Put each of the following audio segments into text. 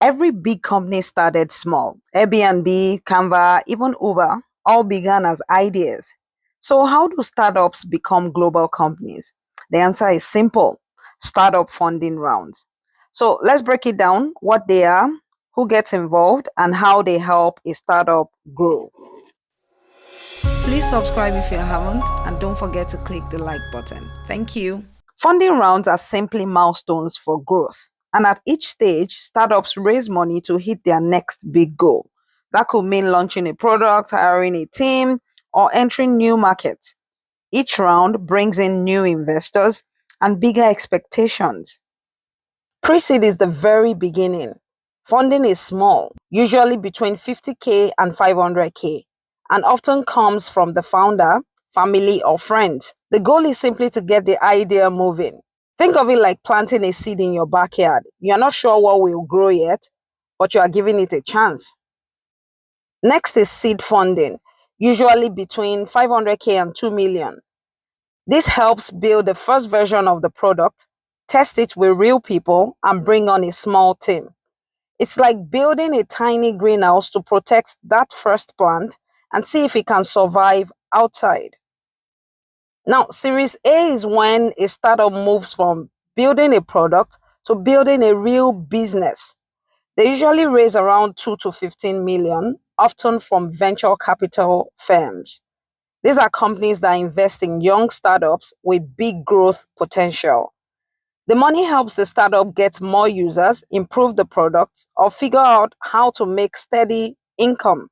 Every big company started small. Airbnb, Canva, even Uber all began as ideas. So, how do startups become global companies? The answer is simple: startup funding rounds. So, let's break it down: what they are, who gets involved, and how they help a startup grow. Please subscribe if you haven't, and don't forget to click the like button. Thank you. Funding rounds are simply milestones for growth. And at each stage, startups raise money to hit their next big goal. That could mean launching a product, hiring a team, or entering new markets. Each round brings in new investors and bigger expectations. Pre-seed is the very beginning. Funding is small, usually between 50K and 500K, and often comes from the founder, family, or friends. The goal is simply to get the idea moving. Think of it like planting a seed in your backyard. You're not sure what will grow yet, but you are giving it a chance. Next is seed funding, usually between 500K and 2 million. This helps build the first version of the product, test it with real people, and bring on a small team. It's like building a tiny greenhouse to protect that first plant and see if it can survive outside. Now, Series A is when a startup moves from building a product to building a real business. They usually raise around 2 to 15 million, often from venture capital firms. These are companies that invest in young startups with big growth potential. The money helps the startup get more users, improve the product, or figure out how to make steady income.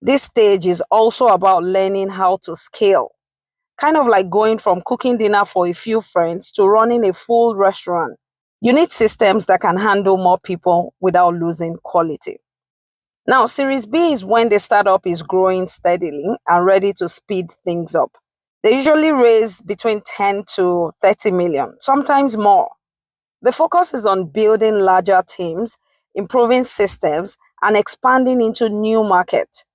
This stage is also about learning how to scale, kind of like going from cooking dinner for a few friends to running a full restaurant. You need systems that can handle more people without losing quality. Now, Series B is when the startup is growing steadily and ready to speed things up. They usually raise between 10 to 30 million, sometimes more. The focus is on building larger teams, improving systems, and expanding into new markets.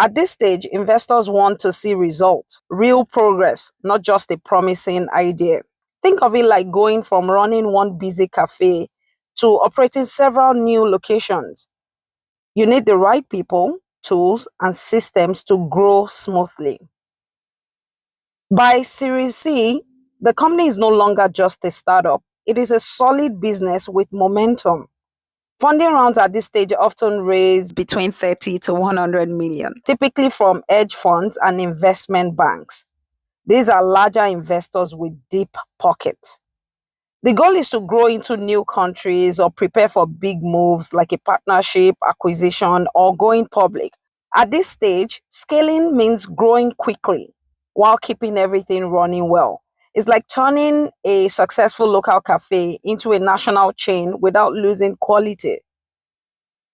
At this stage, investors want to see results, real progress, not just a promising idea. Think of it like going from running one busy cafe to operating several new locations. You need the right people, tools, and systems to grow smoothly. By Series C, the company is no longer just a startup. It is a solid business with momentum. Funding rounds at this stage often raise between 30 to 100 million, typically from hedge funds and investment banks. These are larger investors with deep pockets. The goal is to grow into new countries or prepare for big moves like a partnership, acquisition, or going public. At this stage, scaling means growing quickly while keeping everything running well. It's like turning a successful local cafe into a national chain without losing quality.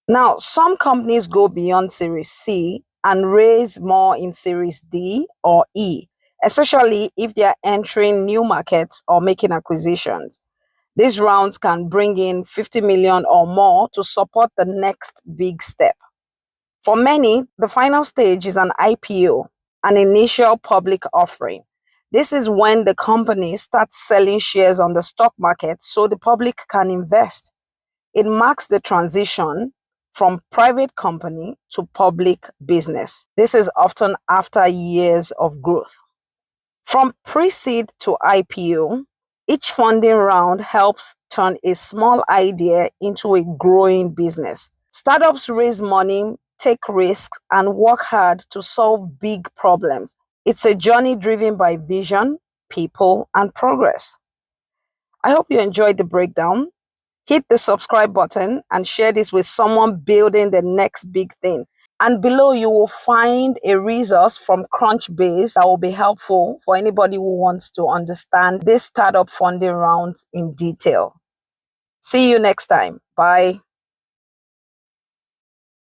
Now, some companies go beyond Series C and raise more in Series D or E, especially if they are entering new markets or making acquisitions. These rounds can bring in 50 million or more to support the next big step. For many, the final stage is an IPO, an initial public offering. This is when the company starts selling shares on the stock market so the public can invest. It marks the transition from private company to public business. This is often after years of growth. From pre-seed to IPO, each funding round helps turn a small idea into a growing business. Startups raise money, take risks, and work hard to solve big problems. It's a journey driven by vision, people, and progress. I hope you enjoyed the breakdown. Hit the subscribe button and share this with someone building the next big thing. And below, you will find a resource from Crunchbase that will be helpful for anybody who wants to understand this startup funding rounds in detail. See you next time. Bye.